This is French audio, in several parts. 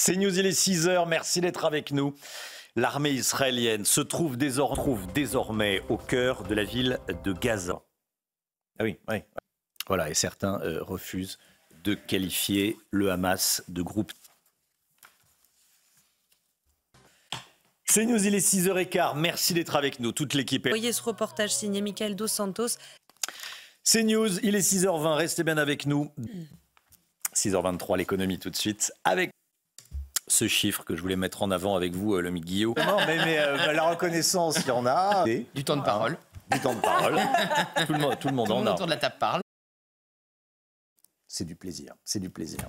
C'est News, il est 6h, merci d'être avec nous. L'armée israélienne se trouve désormais au cœur de la ville de Gaza. Ah oui. Voilà, et certains refusent de qualifier le Hamas de groupe. C'est News, il est 6h15, merci d'être avec nous, toute l'équipe. Voyez ce reportage signé Michael Dos Santos. C'est News, il est 6h20, restez bien avec nous. 6h23, l'économie tout de suite, avec ce chiffre que je voulais mettre en avant avec vous, l'ami Guillaume. Non, mais la reconnaissance, il y en a. Du temps de parole. Du temps de parole. Tout le monde en a. Autour de la table parle. C'est du plaisir, c'est du plaisir.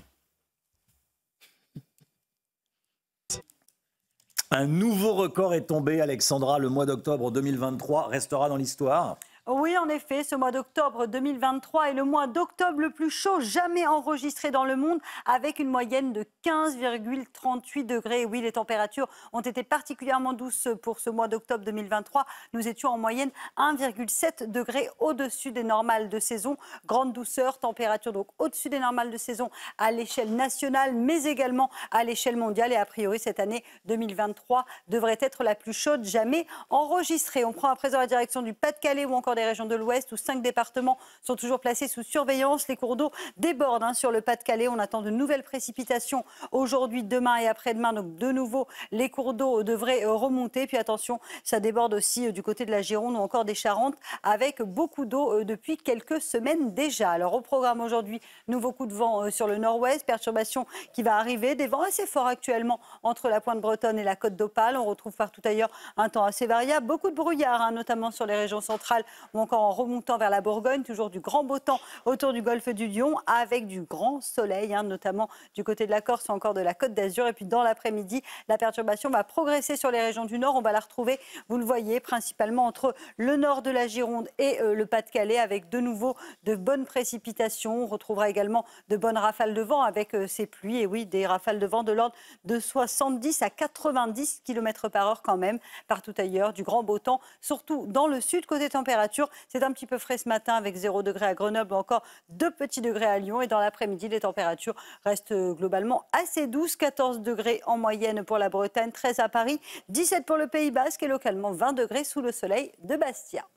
Un nouveau record est tombé, Alexandra. Le mois d'octobre 2023 restera dans l'histoire. Oui, en effet, ce mois d'octobre 2023 est le mois d'octobre le plus chaud jamais enregistré dans le monde, avec une moyenne de 15,38 degrés. Oui, les températures ont été particulièrement douces pour ce mois d'octobre 2023. Nous étions en moyenne 1,7 degrés au-dessus des normales de saison. Grande douceur, température donc au-dessus des normales de saison à l'échelle nationale, mais également à l'échelle mondiale. Et a priori, cette année 2023 devrait être la plus chaude jamais enregistrée. On prend à présent la direction du Pas-de-Calais ou encore des régions de l'Ouest où 5 départements sont toujours placés sous surveillance. Les cours d'eau débordent sur le Pas-de-Calais. On attend de nouvelles précipitations aujourd'hui, demain et après-demain. Donc de nouveau, les cours d'eau devraient remonter. Puis attention, ça déborde aussi du côté de la Gironde ou encore des Charentes avec beaucoup d'eau depuis quelques semaines déjà. Alors au programme aujourd'hui, nouveau coup de vent sur le nord-ouest, perturbation qui va arriver. Des vents assez forts actuellement entre la pointe bretonne et la côte d'Opale. On retrouve partout ailleurs un temps assez variable. Beaucoup de brouillard, notamment sur les régions centrales ou encore en remontant vers la Bourgogne. Toujours du grand beau temps autour du golfe du Lion avec du grand soleil, notamment du côté de la Corse ou encore de la Côte d'Azur. Et puis dans l'après-midi, la perturbation va progresser sur les régions du nord. On va la retrouver, vous le voyez, principalement entre le nord de la Gironde et le Pas-de-Calais avec de nouveau de bonnes précipitations. On retrouvera également de bonnes rafales de vent avec ces pluies. Et oui, des rafales de vent de l'ordre de 70 à 90 km/h quand même. Partout ailleurs, du grand beau temps, surtout dans le sud. Côté température, c'est un petit peu frais ce matin avec 0 degré à Grenoble ou encore 2 petits degrés à Lyon. Et dans l'après-midi, les températures restent globalement assez douces. 14 degrés en moyenne pour la Bretagne, 13 à Paris, 17 pour le Pays Basque et localement 20 degrés sous le soleil de Bastia.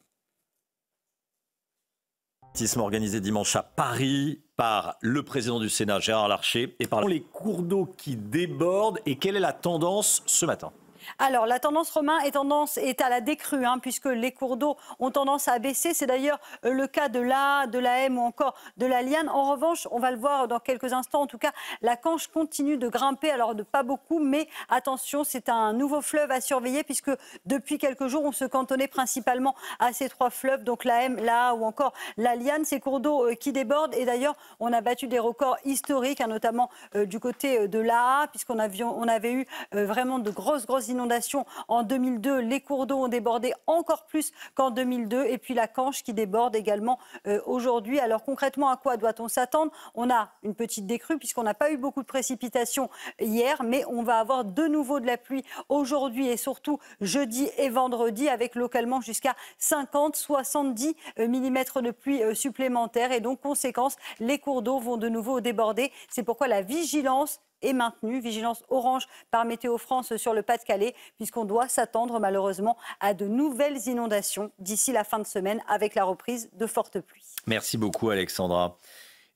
Organisé dimanche à Paris par le président du Sénat, Gérard Larcher, et par les cours d'eau qui débordent. Et quelle est la tendance ce matin ? Alors, la tendance, Romain, est à la décrue, puisque les cours d'eau ont tendance à baisser. C'est d'ailleurs le cas de l'A, de la M ou encore de la Liane. En revanche, on va le voir dans quelques instants, en tout cas, la Canche continue de grimper, alors de pas beaucoup, mais attention, c'est un nouveau fleuve à surveiller, puisque depuis quelques jours, on se cantonnait principalement à ces 3 fleuves, donc la M, la A ou encore la Liane. Ces cours d'eau qui débordent, et d'ailleurs, on a battu des records historiques, notamment du côté de l'A, puisqu'on avait eu vraiment de grosses inondations en 2002. Les cours d'eau ont débordé encore plus qu'en 2002. Et puis la Canche qui déborde également aujourd'hui. Alors concrètement, à quoi doit-on s'attendre ? On a une petite décrue puisqu'on n'a pas eu beaucoup de précipitations hier, mais on va avoir de nouveau de la pluie aujourd'hui et surtout jeudi et vendredi avec localement jusqu'à 50-70 mm de pluie supplémentaires. Et donc, conséquence, les cours d'eau vont de nouveau déborder. C'est pourquoi la vigilance est maintenue, vigilance orange par Météo France sur le Pas-de-Calais, puisqu'on doit s'attendre malheureusement à de nouvelles inondations d'ici la fin de semaine avec la reprise de fortes pluies. Merci beaucoup Alexandra.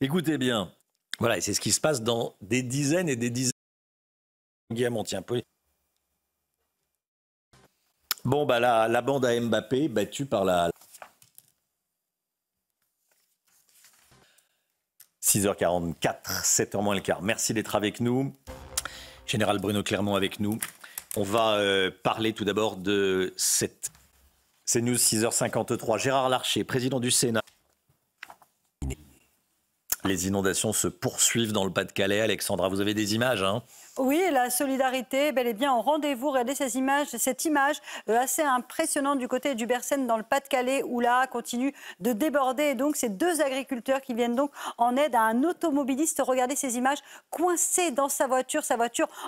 Écoutez bien, voilà, et c'est ce qui se passe dans des dizaines et des dizaines. Guillaume, tiens, bon, la bande à Mbappé battue par la... 6h44, 7h moins le quart. Merci d'être avec nous. Général Bruno Clermont avec nous. On va parler tout d'abord de cette CNews 6h53. Gérard Larcher, président du Sénat. Les inondations se poursuivent dans le Pas-de-Calais. Alexandra, vous avez des images, Oui, la solidarité, bel et bien au rendez-vous. Regardez cette image assez impressionnante du côté du Bercène dans le Pas-de-Calais où là continue de déborder. Et donc, c'est 2 agriculteurs qui viennent donc en aide à un automobiliste. Regardez ces images, coincé dans sa voiture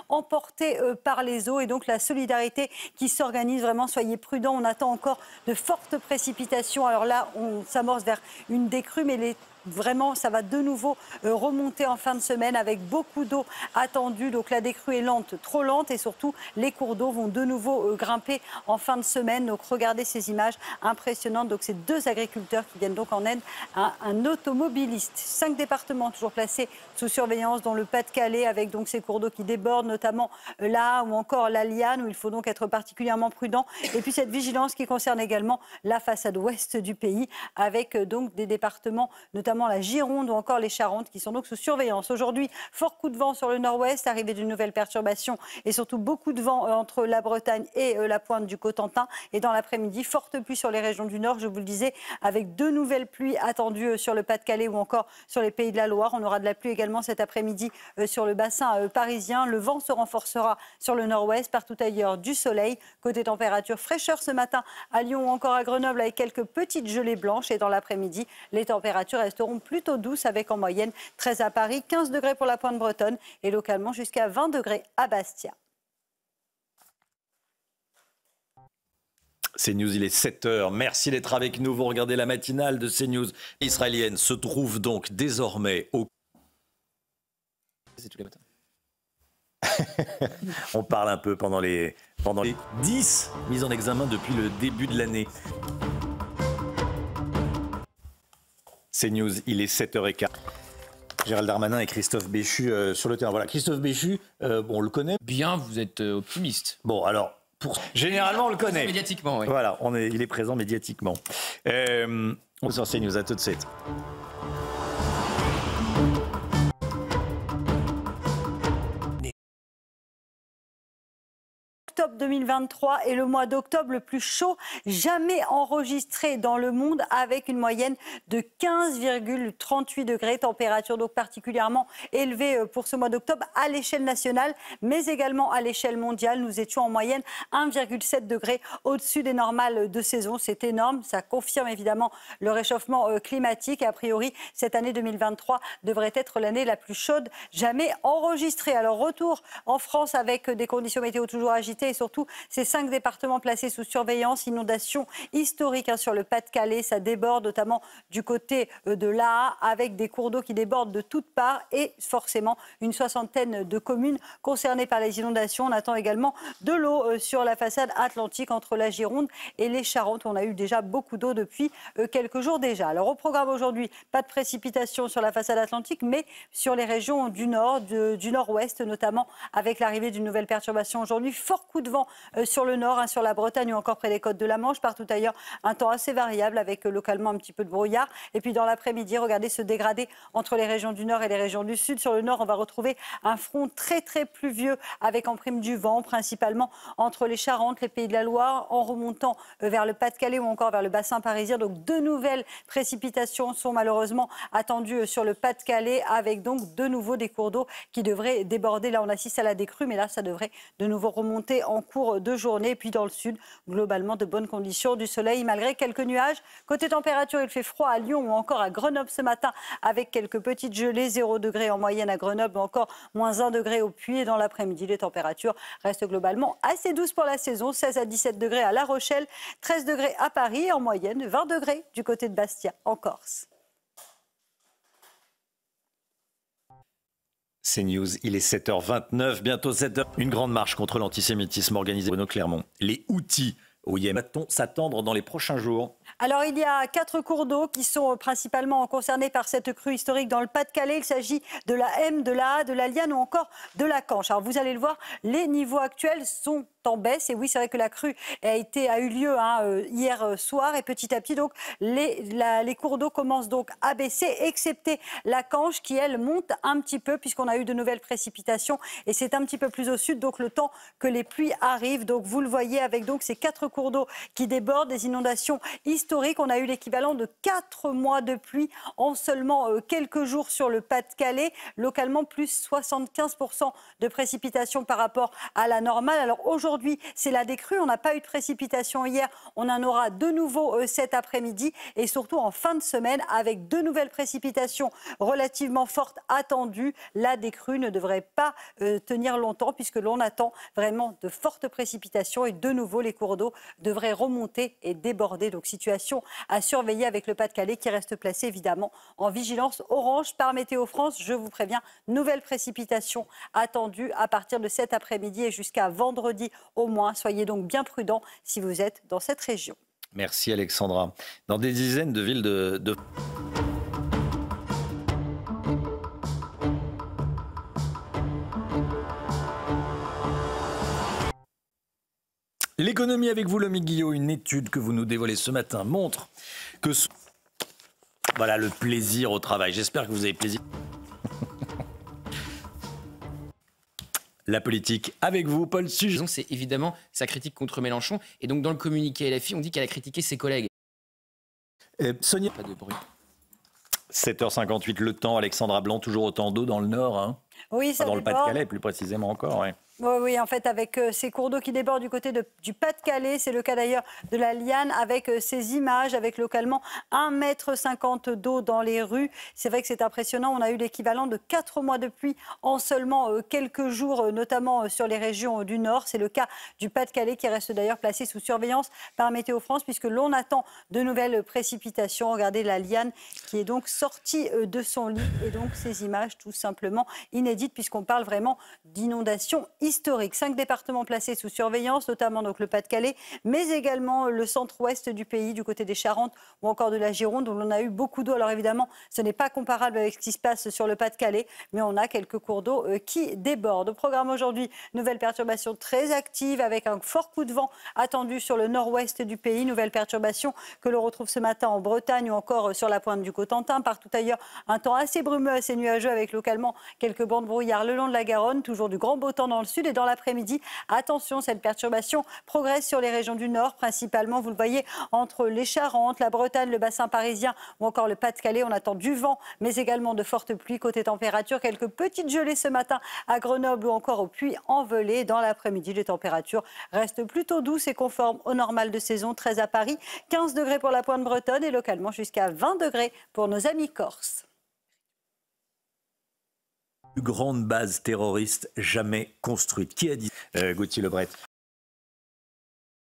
emportée par les eaux. Et donc, la solidarité qui s'organise vraiment. Soyez prudents, on attend encore de fortes précipitations. Alors là, on s'amorce vers une décrue, mais les vraiment, ça va de nouveau remonter en fin de semaine avec beaucoup d'eau attendue. Donc la décrue est lente, trop lente, et surtout les cours d'eau vont de nouveau grimper en fin de semaine. Donc regardez ces images impressionnantes. Donc ces deux agriculteurs qui viennent donc en aide à un automobiliste. 5 départements toujours placés sous surveillance, dans le Pas-de-Calais, avec donc ces cours d'eau qui débordent, notamment là ou encore la Liane, où il faut donc être particulièrement prudent. Et puis cette vigilance qui concerne également la façade ouest du pays, avec donc des départements, notamment la Gironde ou encore les Charentes, qui sont donc sous surveillance. Aujourd'hui, fort coup de vent sur le nord-ouest, arrivée d'une nouvelle perturbation et surtout beaucoup de vent entre la Bretagne et la pointe du Cotentin. Et dans l'après-midi, forte pluie sur les régions du nord, je vous le disais, avec de nouvelles pluies attendues sur le Pas-de-Calais ou encore sur les Pays de la Loire. On aura de la pluie également cet après-midi sur le bassin parisien. Le vent se renforcera sur le nord-ouest, partout ailleurs du soleil. Côté température, fraîcheur ce matin à Lyon ou encore à Grenoble, avec quelques petites gelées blanches. Et dans l'après-midi, les températures resteront plutôt douces, avec en moyenne 13 à Paris, 15 degrés pour la pointe bretonne et localement jusqu'à 20 degrés à Bastia. CNews, il est 7h. Merci d'être avec nous. Vous regardez la matinale de CNews. Israélienne se trouve donc désormais au... C'est tous les matins. On parle un peu pendant les 10 mises en examen depuis le début de l'année. CNews, il est 7h15. Gérald Darmanin et Christophe Béchu sur le terrain. Voilà, Christophe Béchu, on le connaît. Bien, vous êtes optimiste. Bon, alors... Généralement, on le connaît. Médiatiquement, oui. Voilà, il est présent médiatiquement. On s'en CNews, à tout de suite. Octobre 2023 est le mois d'octobre le plus chaud jamais enregistré dans le monde, avec une moyenne de 15,38 degrés, température donc particulièrement élevée pour ce mois d'octobre à l'échelle nationale, mais également à l'échelle mondiale. Nous étions en moyenne 1,7 degrés au-dessus des normales de saison. C'est énorme, ça confirme évidemment le réchauffement climatique. Et a priori, cette année 2023 devrait être l'année la plus chaude jamais enregistrée. Alors retour en France avec des conditions météo toujours agitées, et surtout ces 5 départements placés sous surveillance. Inondation historique sur le Pas-de-Calais, ça déborde notamment du côté de l'Aa, avec des cours d'eau qui débordent de toutes parts, et forcément une soixantaine de communes concernées par les inondations. On attend également de l'eau sur la façade atlantique entre la Gironde et les Charentes. On a eu déjà beaucoup d'eau depuis quelques jours déjà. Alors au programme aujourd'hui, pas de précipitations sur la façade atlantique, mais sur les régions du nord, du nord-ouest notamment, avec l'arrivée d'une nouvelle perturbation aujourd'hui. Fort coup de vent sur le nord, sur la Bretagne ou encore près des côtes de la Manche. Partout ailleurs, un temps assez variable avec localement un petit peu de brouillard. Et puis dans l'après-midi, regardez se dégrader entre les régions du nord et les régions du sud. Sur le nord, on va retrouver un front très très pluvieux avec en prime du vent, principalement entre les Charentes, les Pays de la Loire, en remontant vers le Pas-de-Calais ou encore vers le bassin parisien. Donc de nouvelles précipitations sont malheureusement attendues sur le Pas-de-Calais, avec donc de nouveau des cours d'eau qui devraient déborder. Là, on assiste à la décrue, mais là, ça devrait de nouveau remonter en cours de journée. Et puis dans le sud, globalement, de bonnes conditions, du soleil malgré quelques nuages. Côté température, il fait froid à Lyon ou encore à Grenoble ce matin, avec quelques petites gelées, 0 degré en moyenne à Grenoble ou encore moins 1 degré au Puy. Et dans l'après-midi, les températures restent globalement assez douces pour la saison, 16 à 17 degrés à La Rochelle, 13 degrés à Paris et en moyenne 20 degrés du côté de Bastia en Corse. CNews, il est 7h29, bientôt 7h. Une grande marche contre l'antisémitisme organisée Bruno Clermont. Les Houthis au Yémen. Va-t-on s'attendre dans les prochains jours? Alors, il y a 4 cours d'eau qui sont principalement concernés par cette crue historique dans le Pas-de-Calais. Il s'agit de la M, de la A, de la Liane ou encore de la Canche. Alors, vous allez le voir, les niveaux actuels sont en baisse. Et oui, c'est vrai que la crue a eu lieu hier soir. Et petit à petit, donc, les cours d'eau commencent donc à baisser, excepté la Canche qui, elle, monte un petit peu puisqu'on a eu de nouvelles précipitations. Et c'est un petit peu plus au sud, donc le temps que les pluies arrivent. Donc, vous le voyez avec donc ces 4 cours d'eau qui débordent, des inondations historiques. On a eu l'équivalent de 4 mois de pluie en seulement quelques jours sur le Pas-de-Calais. Localement, plus 75% de précipitations par rapport à la normale. Alors aujourd'hui, c'est la décrue. On n'a pas eu de précipitations hier. On en aura de nouveau cet après-midi et surtout en fin de semaine avec de nouvelles précipitations relativement fortes attendues. La décrue ne devrait pas tenir longtemps puisque l'on attend vraiment de fortes précipitations et de nouveau les cours d'eau devrait remonter et déborder. Donc situation à surveiller avec le Pas-de-Calais qui reste placé évidemment en vigilance orange par Météo France. Je vous préviens, nouvelles précipitations attendues à partir de cet après-midi et jusqu'à vendredi au moins. Soyez donc bien prudents si vous êtes dans cette région. Merci Alexandra. Dans des dizaines de villes de... L'économie avec vous, Lomi Guillot, une étude que vous nous dévoilez ce matin montre que... Voilà le plaisir au travail. J'espère que vous avez plaisir. La politique avec vous, Paul Sujet. C'est évidemment sa critique contre Mélenchon. Et donc, dans le communiqué LFI, on dit qu'elle a critiqué ses collègues. Sonia. Pas de bruit. 7h58, le temps. Alexandra Blanc, toujours autant d'eau dans le Nord. Hein. Oui, ça dans le déborde. Pas-de-Calais, plus précisément encore. Ouais. Oui, en fait, avec ces cours d'eau qui débordent du côté du Pas-de-Calais, c'est le cas d'ailleurs de la Liane, avec ces images, avec localement 1,50 m d'eau dans les rues. C'est vrai que c'est impressionnant. On a eu l'équivalent de 4 mois de pluie en seulement quelques jours, notamment sur les régions du Nord. C'est le cas du Pas-de-Calais qui reste d'ailleurs placé sous surveillance par Météo France, puisque l'on attend de nouvelles précipitations. Regardez la Liane qui est donc sortie de son lit. Et donc ces images tout simplement inédites, puisqu'on parle vraiment d'inondations historique. 5 départements placés sous surveillance, notamment donc le Pas-de-Calais, mais également le centre-ouest du pays, du côté des Charentes ou encore de la Gironde, où l'on a eu beaucoup d'eau. Alors évidemment, ce n'est pas comparable avec ce qui se passe sur le Pas-de-Calais, mais on a quelques cours d'eau qui débordent. Au programme aujourd'hui, nouvelle perturbation très active avec un fort coup de vent attendu sur le nord-ouest du pays. Nouvelle perturbation que l'on retrouve ce matin en Bretagne ou encore sur la pointe du Cotentin. Partout ailleurs, un temps assez brumeux, assez nuageux avec localement quelques bancs de brouillard le long de la Garonne. Toujours du grand beau temps dans le sud. Et dans l'après-midi, attention, cette perturbation progresse sur les régions du Nord, principalement, vous le voyez, entre les Charentes, la Bretagne, le bassin parisien ou encore le Pas-de-Calais. On attend du vent, mais également de fortes pluies. Côté température, quelques petites gelées ce matin à Grenoble ou encore au Puy-en-Velay. Dans l'après-midi, les températures restent plutôt douces et conformes au normal de saison. 13 à Paris, 15 degrés pour la pointe bretonne et localement jusqu'à 20 degrés pour nos amis corses. Plus grande base terroriste jamais construite. Qui a dit Gauthier Lebret?